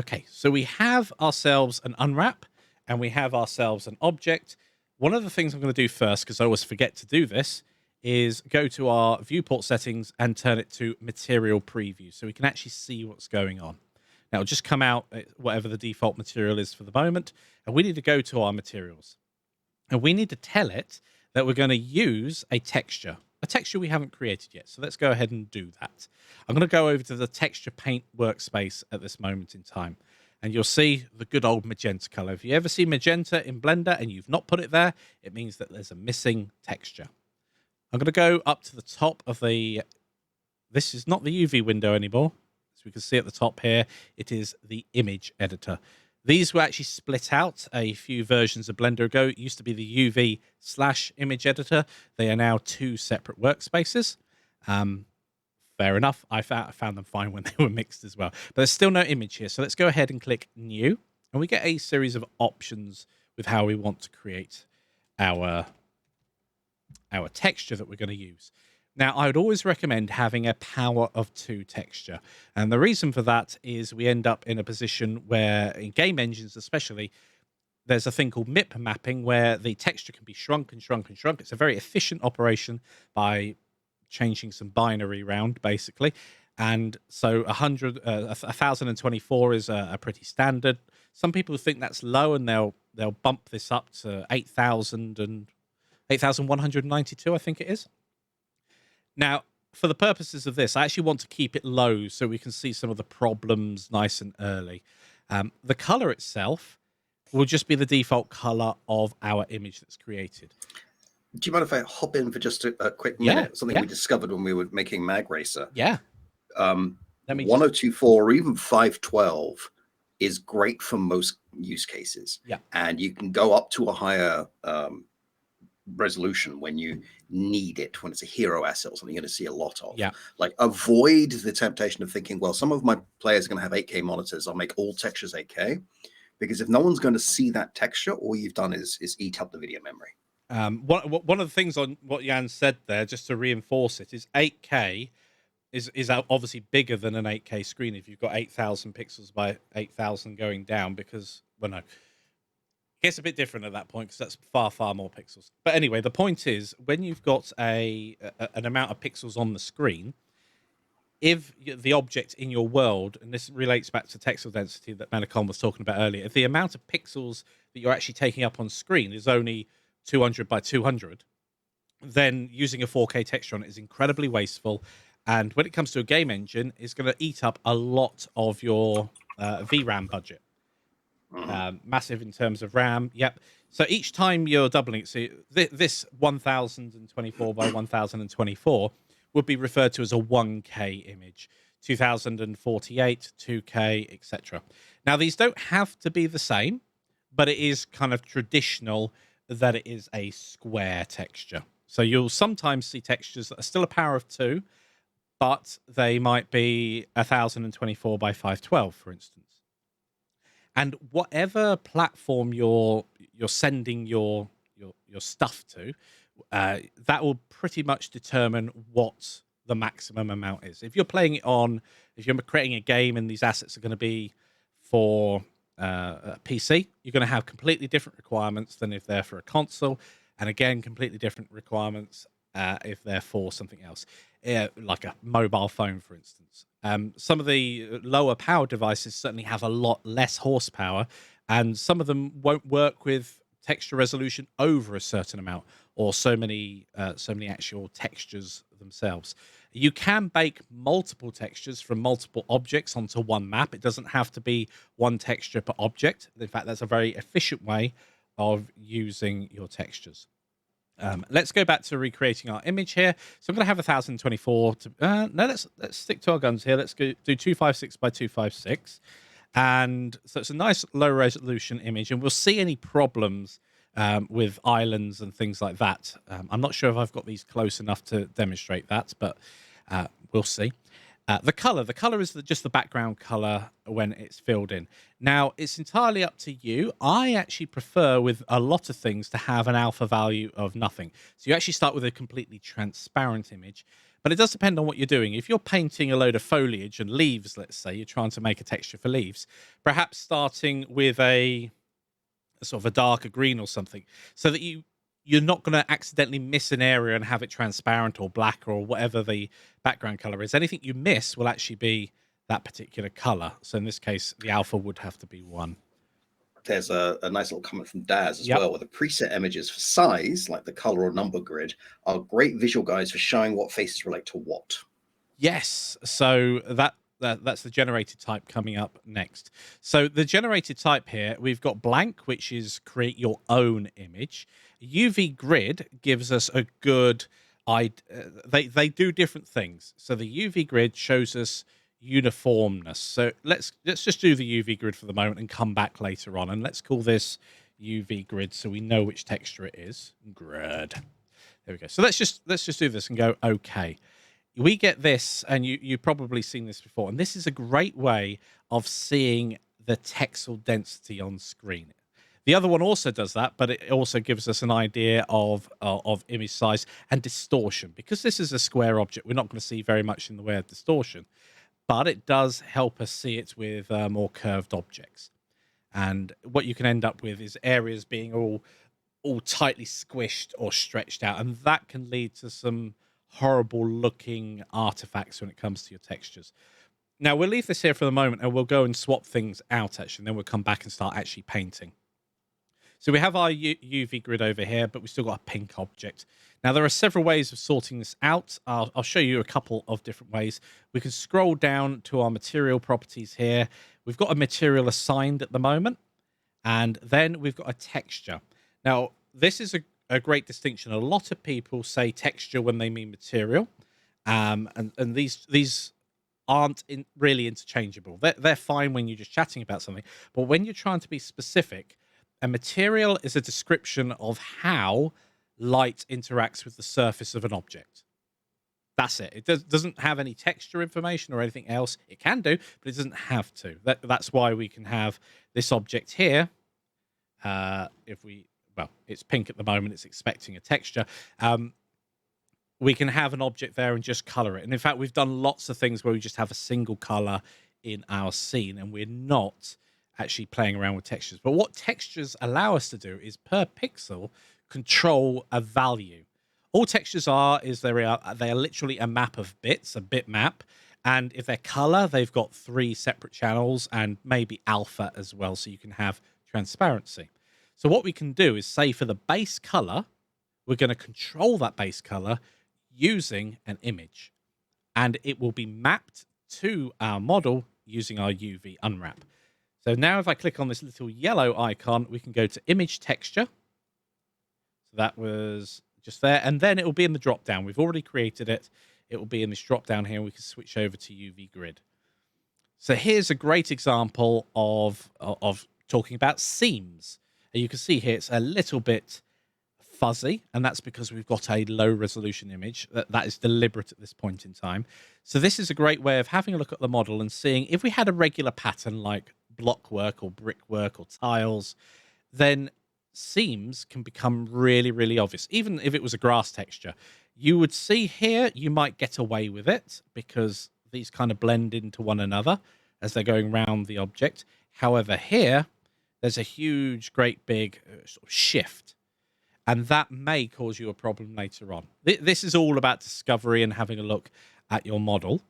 Okay, so we have ourselves an unwrap and we have ourselves an object. One of the things I'm going to do first, because I always forget to do this, is go to our viewport settings and turn it to material preview so we can actually see what's going on. Now, it'll just come out whatever the default material is for the moment, and we need to go to our materials. And we need to tell it that we're going to use a texture we haven't created yet. So let's go ahead and do that. I'm going to go over to the texture paint workspace at this moment in time. And you'll see the good old magenta color. If you ever see magenta in Blender and you've not put it there, it means that there's a missing texture. I'm going to go up to the top of the... This is not the UV window anymore. As we can see at the top here, it is the image editor. These were actually split out a few versions of Blender ago. It used to be the UV/image editor. They are now two separate workspaces. Fair enough. I found them fine when they were mixed as well. But there's still no image here. So let's go ahead and click New. And we get a series of options with how we want to create our texture that we're going to use. Now, I would always recommend having a power of 2 texture. And the reason for that is we end up in a position where, in game engines especially, there's a thing called MIP mapping where the texture can be shrunk and shrunk and shrunk. It's a very efficient operation by changing some binary around, basically. And so 1024 is a pretty standard. Some people think that's low and they'll bump this up to 8,000 and 8,192, I think it is. Now, for the purposes of this, I actually want to keep it low so we can see some of the problems nice and early. The color itself will just be the default color of our image that's created. Do you mind if I hop in for just a quick minute? Something we discovered when we were making Mag Racer. Yeah. 1024 or even 512 is great for most use cases. Yeah. And you can go up to a higher resolution when you need it, when it's a hero asset or something you're going to see a lot of. Yeah. Like, avoid the temptation of thinking, well, some of my players are going to have 8K monitors, I'll make all textures 8K. Because if no one's going to see that texture, all you've done is eat up the video memory. One of the things on what Jan said there, just to reinforce it, is 8K is obviously bigger than an 8K screen if you've got 8,000 pixels by 8,000 going down, because, well, no, it gets a bit different at that point because that's far, far more pixels. But anyway, the point is, when you've got an amount of pixels on the screen, if the object in your world, and this relates back to texel density that Manacon was talking about earlier, if the amount of pixels that you're actually taking up on screen is only 200 by 200, then using a 4K texture on it is incredibly wasteful. And when it comes to a game engine, it's going to eat up a lot of your VRAM budget. Massive in terms of RAM. Yep. So each time you're doubling it, so this 1024 by 1024 would be referred to as a 1K image, 2048, 2K, etc. Now, these don't have to be the same, but it is kind of traditional that it is a square texture. So you'll sometimes see textures that are still a power of 2, but they might be 1024 by 512, for instance. And whatever platform you're sending your stuff to, that will pretty much determine what the maximum amount is. If you're playing it on, if you're creating a game and these assets are going to be for a PC, you're going to have completely different requirements than if they're for a console, and again, completely different requirements if they're for something else, like a mobile phone, for instance. Some of the lower power devices certainly have a lot less horsepower, and some of them won't work with texture resolution over a certain amount, or so many actual textures themselves. You can bake multiple textures from multiple objects onto one map. It doesn't have to be one texture per object. In fact, that's a very efficient way of using your textures. Let's go back to recreating our image here. So I'm going to have 1024 to no, let's stick to our guns here. Let's go do 256 by 256. And so it's a nice low resolution image, and we'll see any problems with islands and things like that. I'm not sure if I've got these close enough to demonstrate that, but we'll see. The color is just the background color when it's filled in. Now, it's entirely up to you. I actually prefer, with a lot of things, to have an alpha value of nothing. So you actually start with a completely transparent image. But it does depend on what you're doing. If you're painting a load of foliage and leaves, let's say, you're trying to make a texture for leaves, perhaps starting with a sort of a darker green or something, so that you're not going to accidentally miss an area and have it transparent or black or whatever the background color is. Anything you miss will actually be that particular color. So in this case, the alpha would have to be 1. There's a nice little comment from Daz as Yep. well, where the preset images for size, like the color or number grid, are great visual guides for showing what faces relate to what. Yes. So that's the generated type coming up next. So the generated type here, we've got blank, which is create your own image. UV grid gives us a good they do different things. So the UV grid shows us uniformness. So let's just do the UV grid for the moment and come back later on, and let's call this UV grid so we know which texture it is. Grid. There we go. So let's just do this and go okay. We get this, and you've probably seen this before, and this is a great way of seeing the texel density on screen. The other one also does that, but it also gives us an idea of image size and distortion. Because this is a square object, we're not going to see very much in the way of distortion, but it does help us see it with more curved objects. And what you can end up with is areas being all tightly squished or stretched out, and that can lead to some horrible looking artifacts when it comes to your textures. Now we'll leave this here for the moment, and we'll go and swap things out actually, and then we'll come back and start actually painting. So we have our UV grid over here, but we've still got a pink object. Now there are several ways of sorting this out. I'll show you a couple of different ways. We can scroll down to our material properties here. We've got a material assigned at the moment, and then we've got a texture. Now this is a great distinction. A lot of people say texture when they mean material, and these aren't really interchangeable. They're fine when you're just chatting about something, but when you're trying to be specific, a material is a description of how light interacts with the surface of an object. That's it. It doesn't have any texture information or anything else. It can do, but it doesn't have to. That's why we can have this object here. Well, it's pink at the moment. It's expecting a texture. We can have an object there and just color it. And in fact, we've done lots of things where we just have a single color in our scene, and we're not actually playing around with textures. But what textures allow us to do is per pixel control a value. All textures they are literally a map of bits, a bitmap. And if they're color, they've got 3 separate channels and maybe alpha as well, so you can have transparency. So what we can do is say for the base color, we're going to control that base color using an image, and it will be mapped to our model using our UV unwrap. So now if I click on this little yellow icon, we can go to image texture. So that was just there, and then it will be in the drop down. We've already created it. It will be in this drop down here, and we can switch over to UV grid. So here's a great example of talking about seams. And you can see here it's a little bit fuzzy, and that's because we've got a low resolution image. That is deliberate at this point in time. So this is a great way of having a look at the model and seeing if we had a regular pattern like block work or brickwork or tiles, then seams can become really, really obvious. Even if it was a grass texture, you would see here, you might get away with it because these kind of blend into one another as they're going around the object. However, here, there's a huge, great big sort of shift, and that may cause you a problem later on. This is all about discovery and having a look at your model.